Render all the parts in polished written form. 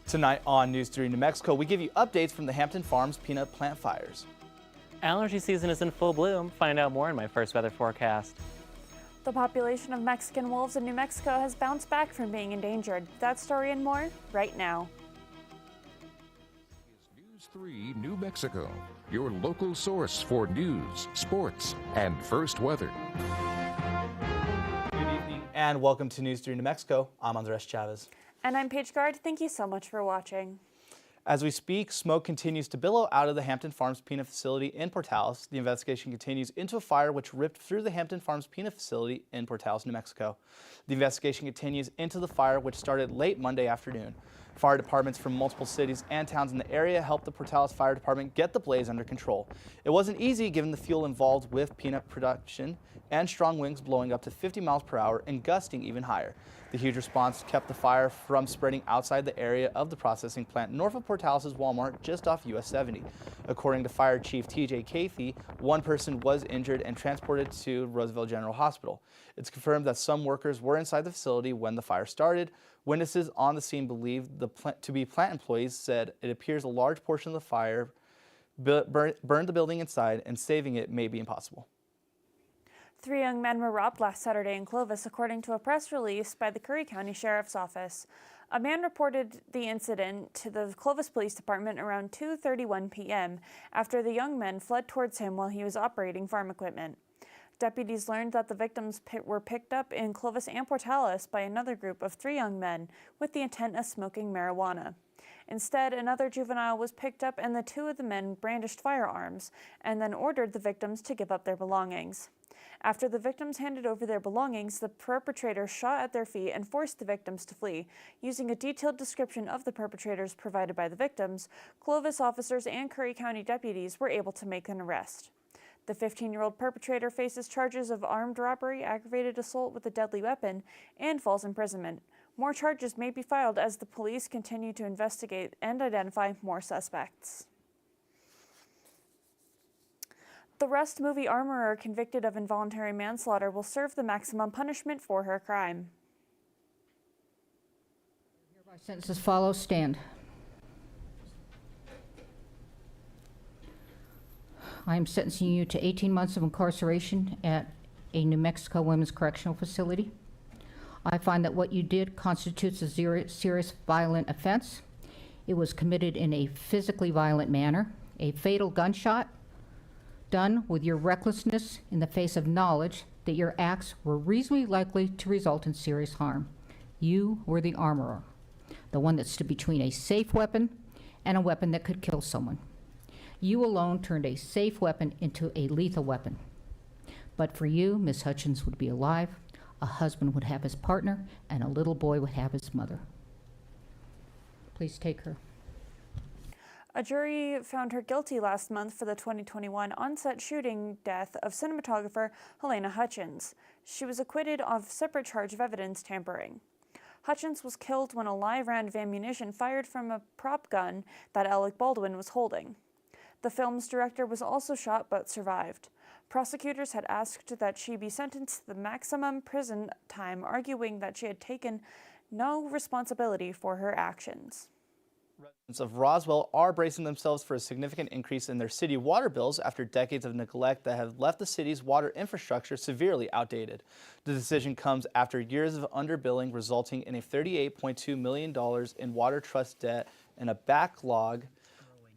Tonight on News 3 New Mexico, we give you updates from the Hampton Farms peanut plant fires. Allergy season is in full bloom. Find out more in my first weather forecast. The population of Mexican wolves in New Mexico has bounced back from being endangered. That story and more right now. News 3 New Mexico, your local source for news, sports, and first weather. Good evening and welcome to News 3 New Mexico. I'm Andres Chavez. And I'm Paige Guard. Thank you so much for watching. As we speak, smoke continues to billow out of the Hampton Farms peanut facility in Portales. The investigation continues into a fire which ripped through the Hampton Farms peanut facility in Portales, New Mexico. The investigation continues into the fire which started late Monday afternoon. Fire departments from multiple cities and towns in the area helped the Portales Fire Department get the blaze under control. It wasn't easy given the fuel involved with peanut production and strong winds blowing up to 50 miles per hour and gusting even higher. The huge response kept the fire from spreading outside the area of the processing plant north of Portales' Walmart just off US 70. According to Fire Chief TJ Cathy, one person was injured and transported to Roosevelt General Hospital. It's confirmed that some workers were inside the facility when the fire started. Witnesses on the scene believed to be plant employees said it appears a large portion of the fire burned the building inside and saving it may be impossible. 3 young men were robbed last Saturday in Clovis, according to a press release by the Curry County Sheriff's Office. A man reported the incident to the Clovis Police Department around 2:31 p.m. after the young men fled towards him while he was operating farm equipment. Deputies learned that the victims were picked up in Clovis and Portales by another group of 3 young men with the intent of smoking marijuana. Instead, another juvenile was picked up and the 2 of the men brandished firearms and then ordered the victims to give up their belongings. After the victims handed over their belongings, the perpetrator shot at their feet and forced the victims to flee. Using a detailed description of the perpetrators provided by the victims, Clovis officers and Curry County deputies were able to make an arrest. The 15-year-old perpetrator faces charges of armed robbery, aggravated assault with a deadly weapon, and false imprisonment. More charges may be filed as the police continue to investigate and identify more suspects. The Rust movie armorer convicted of involuntary manslaughter will serve the maximum punishment for her crime. Hereby sentence as follows. Stand. I am sentencing you to 18 months of incarceration at a New Mexico Women's Correctional Facility. I find that what you did constitutes a serious violent offense. It was committed in a physically violent manner, a fatal gunshot, done with your recklessness in the face of knowledge that your acts were reasonably likely to result in serious harm. You were the armorer, the one that stood between a safe weapon and a weapon that could kill someone. You alone turned a safe weapon into a lethal weapon. But for you, Miss Hutchins would be alive, a husband would have his partner, and a little boy would have his mother. Please take her. A jury found her guilty last month for the 2021 on-set shooting death of cinematographer Helena Hutchins. She was acquitted of separate charge of evidence tampering. Hutchins was killed when a live round of ammunition fired from a prop gun that Alec Baldwin was holding. The film's director was also shot but survived. Prosecutors had asked that she be sentenced to the maximum prison time, arguing that she had taken no responsibility for her actions. Residents of Roswell are bracing themselves for a significant increase in their city water bills after decades of neglect that have left the city's water infrastructure severely outdated. The decision comes after years of underbilling, resulting in a $38.2 million in water trust debt and a backlog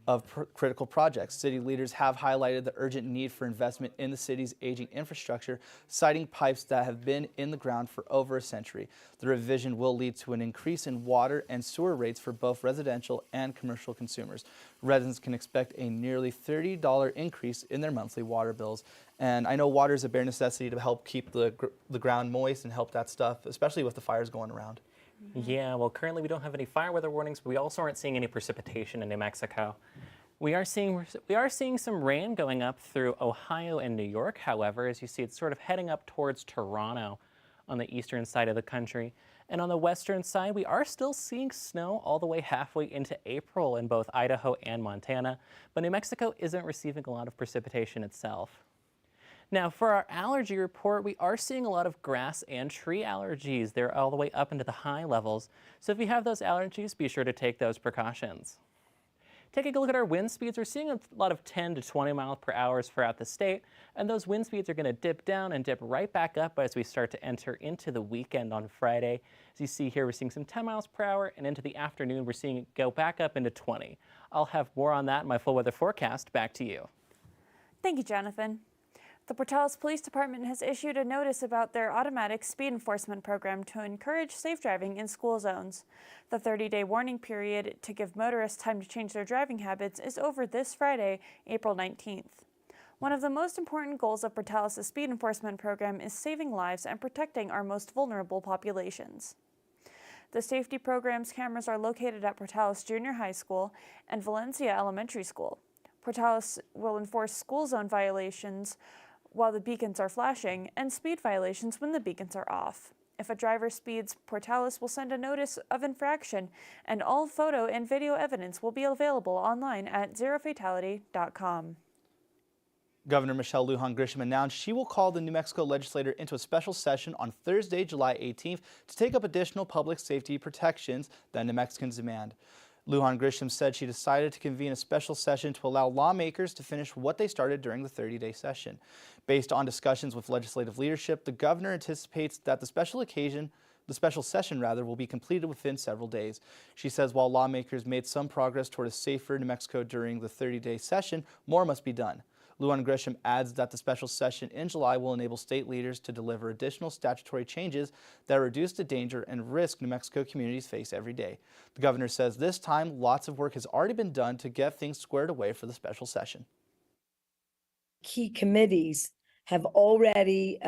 of critical projects. City leaders have highlighted the urgent need for investment in the city's aging infrastructure, citing pipes that have been in the ground for over a century. The revision will lead to an increase in water and sewer rates for both residential and commercial consumers. Residents can expect a nearly $30 increase in their monthly water bills. And I know water is a bare necessity to help keep the ground moist and help that stuff, especially with the fires going around. Yeah, well, currently we don't have any fire weather warnings, but we also aren't seeing any precipitation in New Mexico. We are seeing some rain going up through Ohio and New York. However, as you see, it's sort of heading up towards Toronto on the eastern side of the country. And on the western side, we are still seeing snow all the way halfway into April in both Idaho and Montana, but New Mexico isn't receiving a lot of precipitation itself. Now, for our allergy report, we are seeing a lot of grass and tree allergies. They're all the way up into the high levels. So if you have those allergies, be sure to take those precautions. Taking a look at our wind speeds, we're seeing a lot of 10 to 20 miles per hour throughout the state, and those wind speeds are going to dip down and dip right back up as we start to enter into the weekend on Friday. As you see here, we're seeing some 10 miles per hour, and into the afternoon, we're seeing it go back up into 20. I'll have more on that in my full weather forecast. Back to you. Thank you, Jonathan. The Portales Police Department has issued a notice about their automatic speed enforcement program to encourage safe driving in school zones. The 30-day warning period to give motorists time to change their driving habits is over this Friday, April 19th. One of the most important goals of Portales' speed enforcement program is saving lives and protecting our most vulnerable populations. The safety program's cameras are located at Portales Junior High School and Valencia Elementary School. Portales will enforce school zone violations while the beacons are flashing, and speed violations when the beacons are off. If a driver speeds, Portales will send a notice of infraction, and all photo and video evidence will be available online at zerofatality.com. Governor Michelle Lujan Grisham announced she will call the New Mexico legislature into a special session on Thursday, July 18th to take up additional public safety protections that New Mexicans demand. Lujan Grisham said she decided to convene a special session to allow lawmakers to finish what they started during the 30-day session. Based on discussions with legislative leadership, the governor anticipates that the special session will be completed within several days. She says while lawmakers made some progress toward a safer New Mexico during the 30-day session, more must be done. Lujan Grisham adds that the special session in July will enable state leaders to deliver additional statutory changes that reduce the danger and risk New Mexico communities face every day. The governor says this time lots of work has already been done to get things squared away for the special session. Key committees have already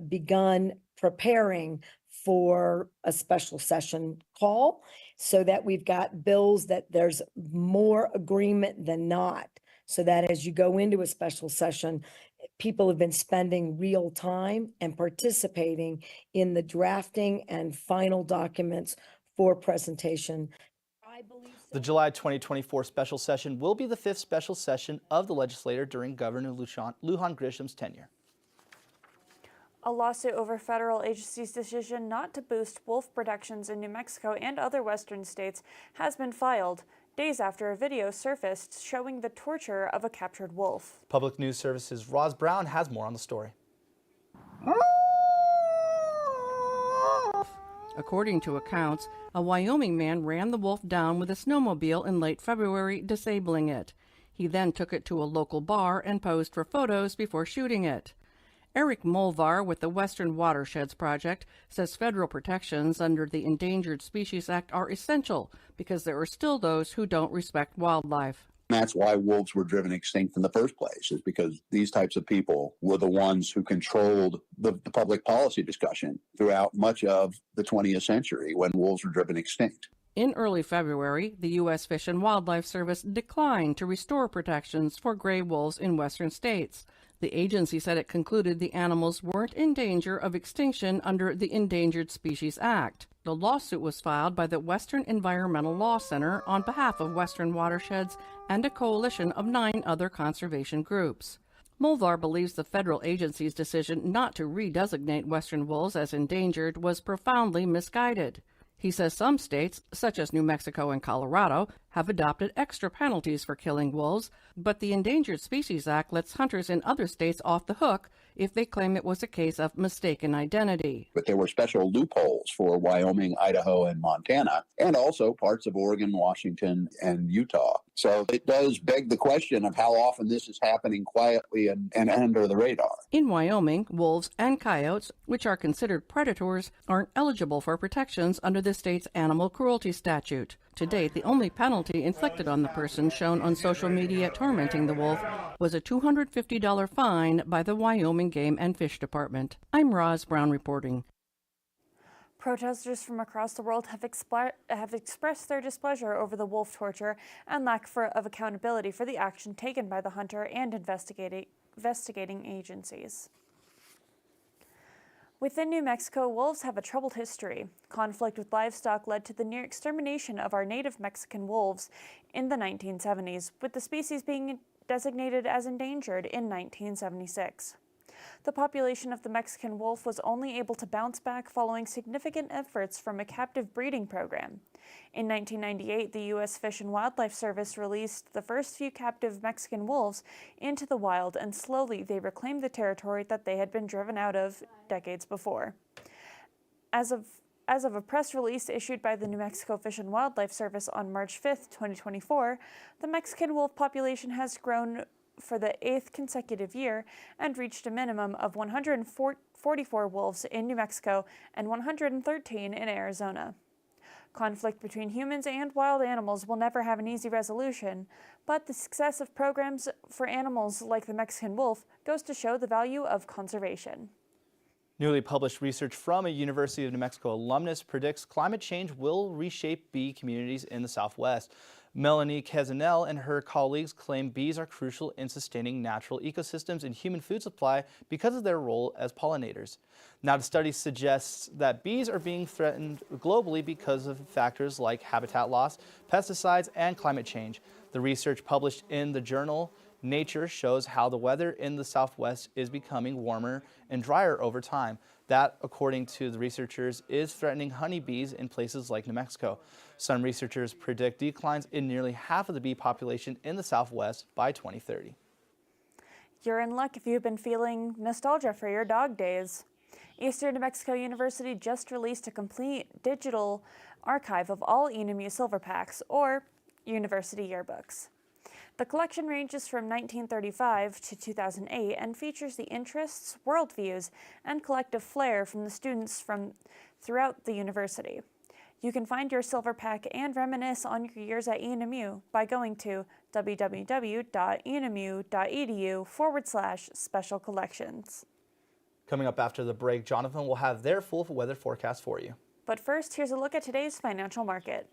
begun preparing for a special session call so that we've got bills that there's more agreement than not. So that as you go into a special session, people have been spending real time and participating in the drafting and final documents for presentation. The July 2024 special session will be the 5th special session of the legislature during Governor Lujan Grisham's tenure. A lawsuit over federal agencies' decision not to boost wolf protections in New Mexico and other western states has been filed, days after a video surfaced showing the torture of a captured wolf. Public News Service's Roz Brown has more on the story. According to accounts, a Wyoming man ran the wolf down with a snowmobile in late February, disabling it. He then took it to a local bar and posed for photos before shooting it. Eric Molvar with the Western Watersheds Project says federal protections under the Endangered Species Act are essential because there are still those who don't respect wildlife. That's why wolves were driven extinct in the first place, is because these types of people were the ones who controlled the public policy discussion throughout much of the 20th century when wolves were driven extinct. In early February, the U.S. Fish and Wildlife Service declined to restore protections for gray wolves in western states. The agency said it concluded the animals weren't in danger of extinction under the Endangered Species Act. The lawsuit was filed by the Western Environmental Law Center on behalf of Western Watersheds and a coalition of 9 other conservation groups. Molvar believes the federal agency's decision not to redesignate western wolves as endangered was profoundly misguided. He says some states, such as New Mexico and Colorado, have adopted extra penalties for killing wolves, but the Endangered Species Act lets hunters in other states off the hook if they claim it was a case of mistaken identity. But there were special loopholes for Wyoming, Idaho, and Montana, and also parts of Oregon, Washington, and Utah. So it does beg the question of how often this is happening quietly and under the radar. In Wyoming, wolves and coyotes, which are considered predators, aren't eligible for protections under the state's animal cruelty statute. To date, the only penalty inflicted on the person shown on social media tormenting the wolf was a $250 fine by the Wyoming Game and Fish Department. I'm Roz Brown reporting. Protesters from across the world have expressed their displeasure over the wolf torture and lack of accountability for the action taken by the hunter and investigating agencies. Within New Mexico, wolves have a troubled history. Conflict with livestock led to the near extermination of our native Mexican wolves in the 1970s, with the species being designated as endangered in 1976. The population of the Mexican wolf was only able to bounce back following significant efforts from a captive breeding program. In 1998, the U.S. Fish and Wildlife Service released the first few captive Mexican wolves into the wild, and slowly they reclaimed the territory that they had been driven out of decades before. As of a press release issued by the New Mexico Fish and Wildlife Service on March 5, 2024, the Mexican wolf population has grown for the 8th consecutive year and reached a minimum of 144 wolves in New Mexico and 113 in Arizona. Conflict between humans and wild animals will never have an easy resolution, but the success of programs for animals like the Mexican wolf goes to show the value of conservation. Newly published research from a University of New Mexico alumnus predicts climate change will reshape bee communities in the Southwest. Melanie Cazenel and her colleagues claim bees are crucial in sustaining natural ecosystems and human food supply because of their role as pollinators. Now, the study suggests that bees are being threatened globally because of factors like habitat loss, pesticides, and climate change. The research published in the journal Nature shows how the weather in the Southwest is becoming warmer and drier over time. That, according to the researchers, is threatening honeybees in places like New Mexico. Some researchers predict declines in nearly half of the bee population in the Southwest by 2030. You're in luck if you've been feeling nostalgia for your dog days. Eastern New Mexico University just released a complete digital archive of all ENMU Silverpacks, or university yearbooks. The collection ranges from 1935 to 2008 and features the interests, worldviews, and collective flair from the students from throughout the university. You can find your Silverpack and reminisce on your years at ENMU by going to www.enmu.edu/special collections. Coming up after the break, Jonathan will have their full weather forecast for you. But first, here's a look at today's financial market.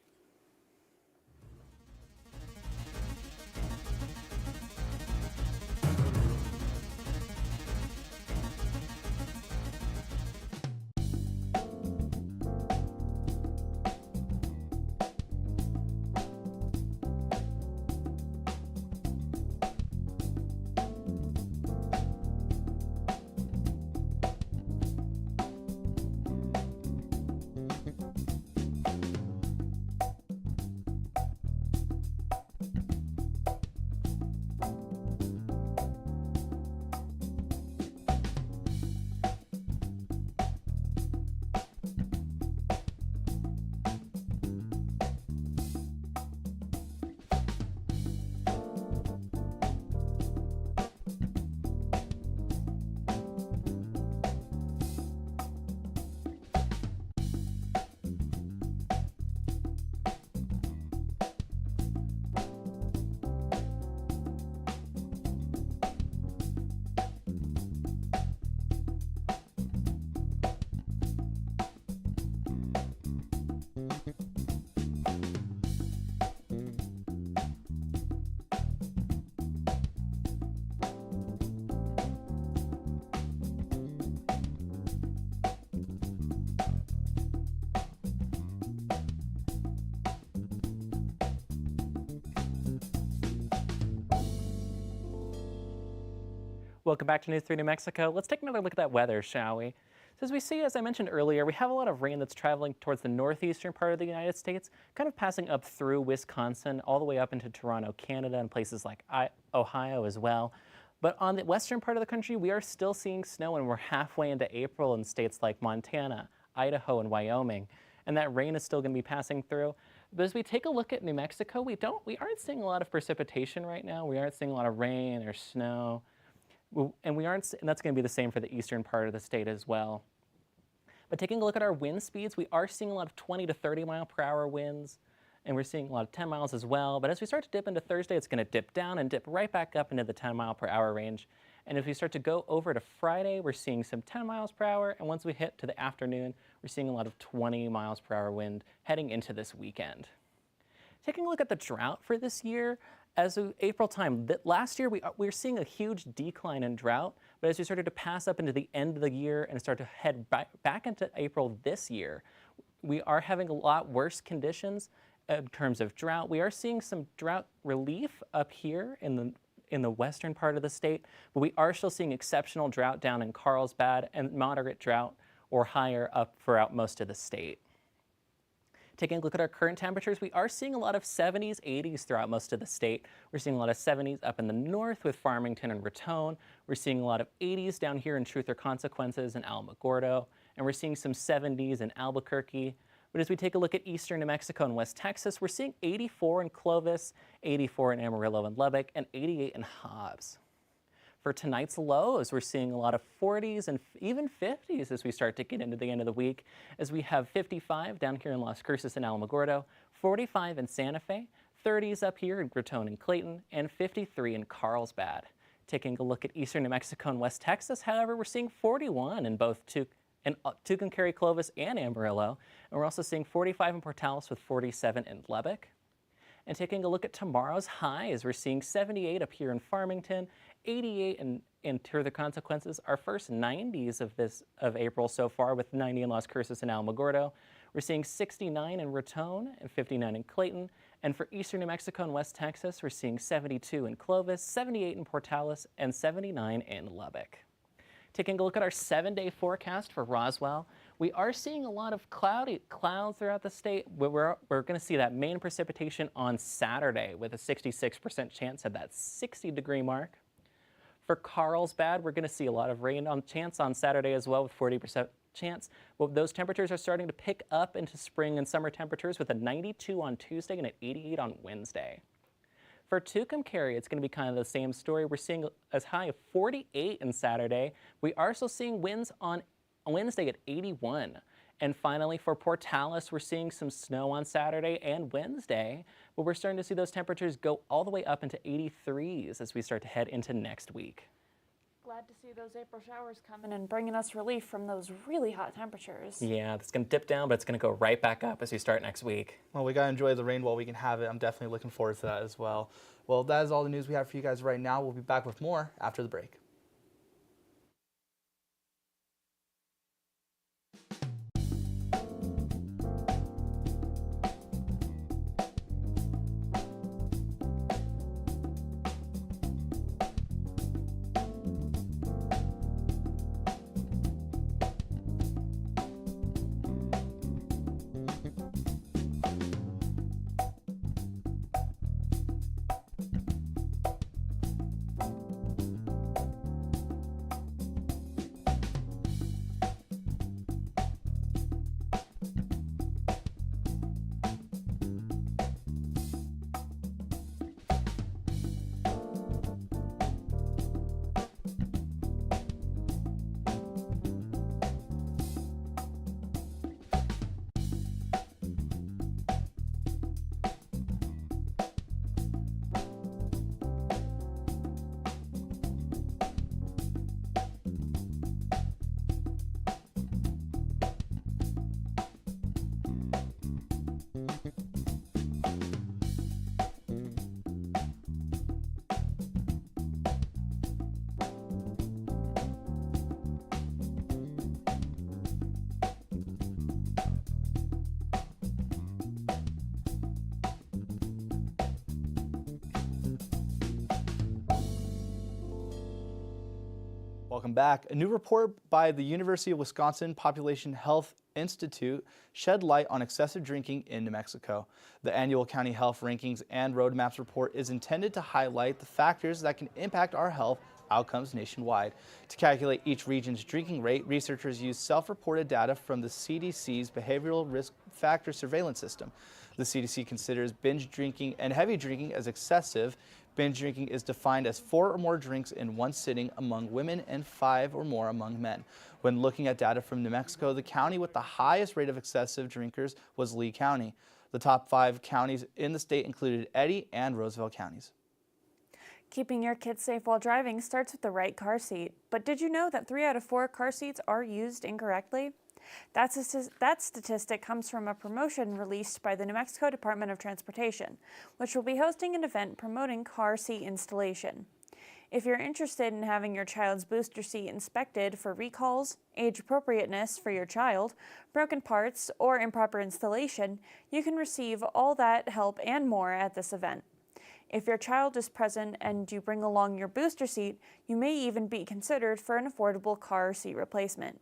Welcome back to News 3 New Mexico. Let's take another look at that weather, shall we? So as we see, as I mentioned earlier, we have a lot of rain that's traveling towards the northeastern part of the United States, kind of passing up through Wisconsin, all the way up into Toronto, Canada, and places like Ohio as well. But on the western part of the country, we are still seeing snow, and we're halfway into April in states like Montana, Idaho, and Wyoming. And that rain is still going to be passing through. But as we take a look at New Mexico, we aren't seeing a lot of precipitation right now. We aren't seeing a lot of rain or snow. And that's going to be the same for the eastern part of the state as well. But taking a look at our wind speeds, we are seeing a lot of 20 to 30 mile per hour winds, and we're seeing a lot of 10 miles as well. But as we start to dip into Thursday, it's going to dip down and dip right back up into the 10 mile per hour range. And if we start to go over to Friday, we're seeing some 10 miles per hour. And once we hit to the afternoon, we're seeing a lot of 20 miles per hour wind heading into this weekend. Taking a look at the drought for this year, as of April time, last year we were seeing a huge decline in drought, but as we started to pass up into the end of the year and start to head back into April this year, we are having a lot worse conditions in terms of drought. We are seeing some drought relief up here in in the western part of the state, but we are still seeing exceptional drought down in Carlsbad and moderate drought or higher up throughout most of the state. Taking a look at our current temperatures, we are seeing a lot of 70s, 80s throughout most of the state. We're seeing a lot of 70s up in the north with Farmington and Raton. We're seeing a lot of 80s down here in Truth or Consequences and Alamogordo. And we're seeing some 70s in Albuquerque. But as we take a look at eastern New Mexico and West Texas, we're seeing 84 in Clovis, 84 in Amarillo and Lubbock, and 88 in Hobbs. For tonight's lows, we're seeing a lot of 40s and even 50s as we start to get into the end of the week, as we have 55 down here in Las Cruces and Alamogordo, 45 in Santa Fe, 30s up here in Raton and Clayton, and 53 in Carlsbad. Taking a look at eastern New Mexico and West Texas, however, we're seeing 41 in both Tucumcari, Clovis, and Amarillo, and we're also seeing 45 in Portales with 47 in Lubbock. And taking a look at tomorrow's highs, we're seeing 78 up here in Farmington, 88 in Truth or Consequences, our first 90s of April so far, with 90 in Las Cruces and Alamogordo. We're seeing 69 in Raton and 59 in Clayton. And for eastern New Mexico and West Texas, we're seeing 72 in Clovis, 78 in Portales, and 79 in Lubbock. Taking a look at our 7-day forecast for Roswell, we are seeing a lot of clouds throughout the state. We're going to see that main precipitation on Saturday with a 66% chance at that 60-degree mark. For Carlsbad, we're going to see a lot of rain chance on Saturday as well with 40% chance. Well, those temperatures are starting to pick up into spring and summer temperatures with a 92 on Tuesday and an 88 on Wednesday. For Tucumcari, it's going to be kind of the same story. We're seeing as high as 48 on Saturday. We are still seeing winds on Wednesday at 81. And finally, for Portales, we're seeing some snow on Saturday and Wednesday, but we're starting to see those temperatures go all the way up into 83s as we start to head into next week. Glad to see those April showers coming and bringing us relief from those really hot temperatures. Yeah, it's going to dip down, but it's going to go right back up as we start next week. Well, we got to enjoy the rain while we can have it. I'm definitely looking forward to that as well. Well, that is all the news we have for you guys right now. We'll be back with more after the break. Welcome back. A new report by the University of Wisconsin Population Health Institute shed light on excessive drinking in New Mexico. The annual County Health Rankings and Roadmaps report is intended to highlight the factors that can impact our health outcomes nationwide. To calculate each region's drinking rate, researchers use self-reported data from the CDC's Behavioral Risk Factor Surveillance System. The CDC considers binge drinking and heavy drinking as excessive. Binge drinking is defined as 4 or more drinks in one sitting among women and 5 or more among men. When looking at data from New Mexico, the county with the highest rate of excessive drinkers was Lee County. The top 5 counties in the state included Eddy and Roosevelt counties. Keeping your kids safe while driving starts with the right car seat. But did you know that 3 out of 4 car seats are used incorrectly? That statistic comes from a promotion released by the New Mexico Department of Transportation, which will be hosting an event promoting car seat installation. If you're interested in having your child's booster seat inspected for recalls, age appropriateness for your child, broken parts, or improper installation, you can receive all that help and more at this event. If your child is present and you bring along your booster seat, you may even be considered for an affordable car seat replacement.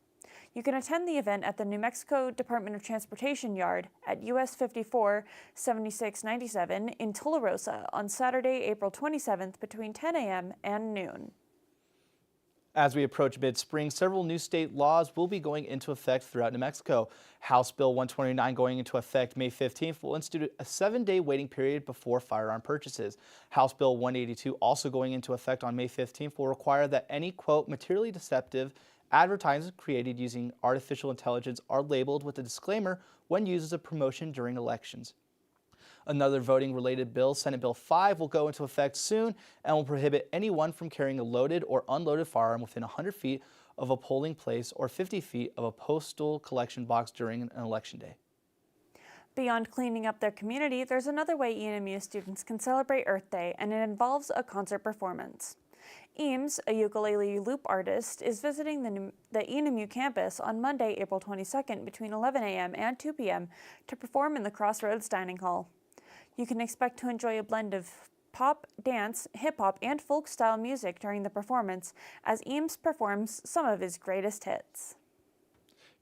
You can attend the event at the New Mexico Department of Transportation Yard at US 54 7697 in Tularosa on Saturday, April 27th between 10 a.m. and noon. As we approach mid-spring, several new state laws will be going into effect throughout New Mexico. House Bill 129 going into effect May 15th will institute a 7-day waiting period before firearm purchases. House Bill 182 also going into effect on May 15th will require that any, quote, materially deceptive advertisements created using artificial intelligence are labeled with a disclaimer when used as a promotion during elections. Another voting-related bill, Senate Bill 5, will go into effect soon and will prohibit anyone from carrying a loaded or unloaded firearm within 100 feet of a polling place or 50 feet of a postal collection box during an election day. Beyond cleaning up their community, there's another way ENMU students can celebrate Earth Day, and it involves a concert performance. Eames, a ukulele loop artist, is visiting the ENMU campus on Monday, April 22nd between 11 a.m. and 2 p.m. to perform in the Crossroads Dining Hall. You can expect to enjoy a blend of pop, dance, hip-hop, and folk-style music during the performance as Eames performs some of his greatest hits.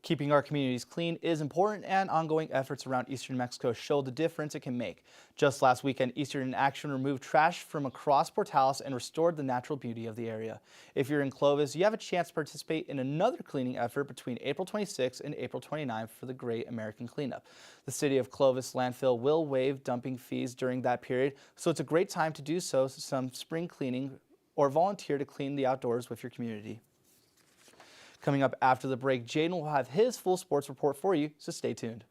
Keeping our communities clean is important, and ongoing efforts around eastern New Mexico show the difference it can make. Just last weekend, Eastern in Action removed trash from across Portales and restored the natural beauty of the area. If you're in Clovis, you have a chance to participate in another cleaning effort between April 26 and April 29 for the Great American Cleanup. The City of Clovis landfill will waive dumping fees during that period, so it's a great time to do some spring cleaning or volunteer to clean the outdoors with your community. Coming up after the break, Jaden will have his full sports report for you, so stay tuned.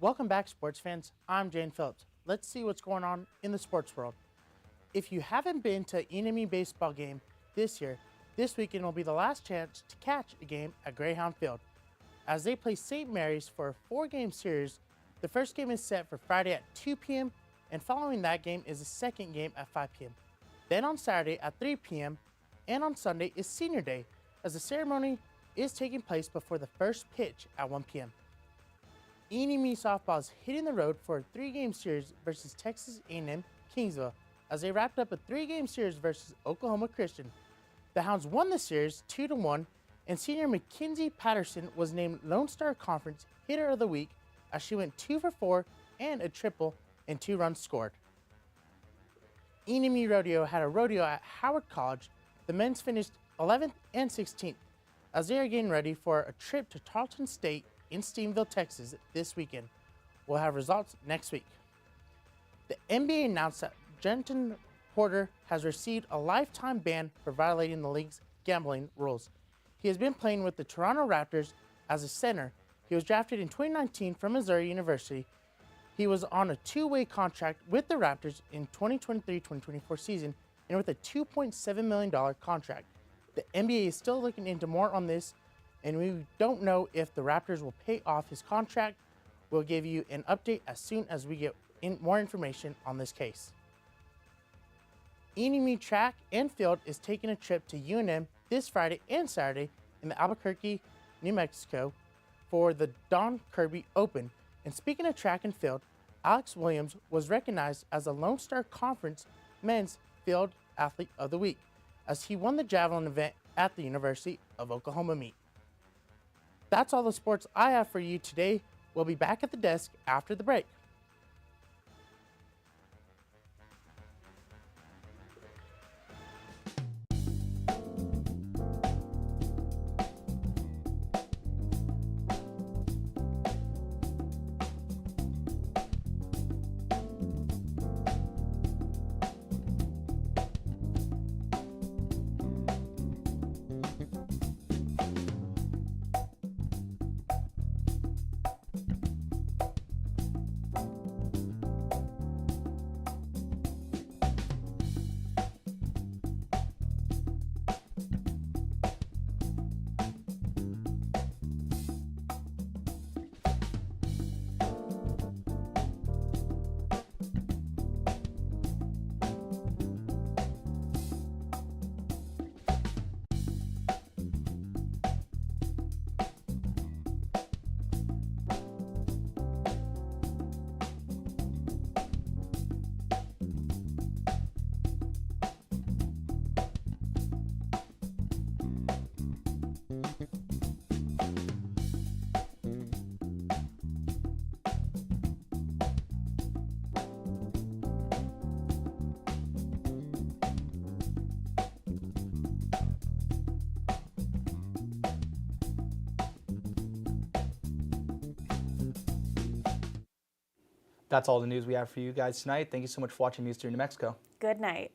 Welcome back, sports fans. I'm Jane Phillips. Let's see what's going on in the sports world. If you haven't been to an enemy baseball game this year, this weekend will be the last chance to catch a game at Greyhound Field. As they play St. Mary's for a 4-game series, the first game is set for Friday at 2 p.m., and following that game is the second game at 5 p.m. Then on Saturday at 3 p.m., and on Sunday is Senior Day, as the ceremony is taking place before the first pitch at 1 p.m. ENMU softball is hitting the road for a 3-game series versus Texas A&M Kingsville, as they wrapped up a 3-game series versus Oklahoma Christian. The Hounds won the series 2-1, and senior Mackenzie Patterson was named Lone Star Conference Hitter of the Week as she went 2 for 4 and a triple and 2 runs scored. ENMU Rodeo had a rodeo at Howard College. The men's finished 11th and 16th as they are getting ready for a trip to Tarleton State in Steenville, Texas this weekend. We'll have results next week. The NBA announced that Jenton Porter has received a lifetime ban for violating the league's gambling rules. He has been playing with the Toronto Raptors as a center. He was drafted in 2019 from Missouri University. He was on a 2-way contract with the Raptors in 2023-2024 season and with a $2.7 million contract. The NBA is still looking into more on this, and we don't know if the Raptors will pay off his contract. We'll give you an update as soon as we get more information on this case. Enemy Track and Field is taking a trip to UNM this Friday and Saturday in the Albuquerque, New Mexico for the Don Kirby Open. And speaking of track and field, Alex Williams was recognized as the Lone Star Conference Men's Field Athlete of the Week as he won the javelin event at the University of Oklahoma meet. That's all the sports I have for you today. We'll be back at the desk after the break. That's all the news we have for you guys tonight. Thank you so much for watching News 3 New Mexico. Good night.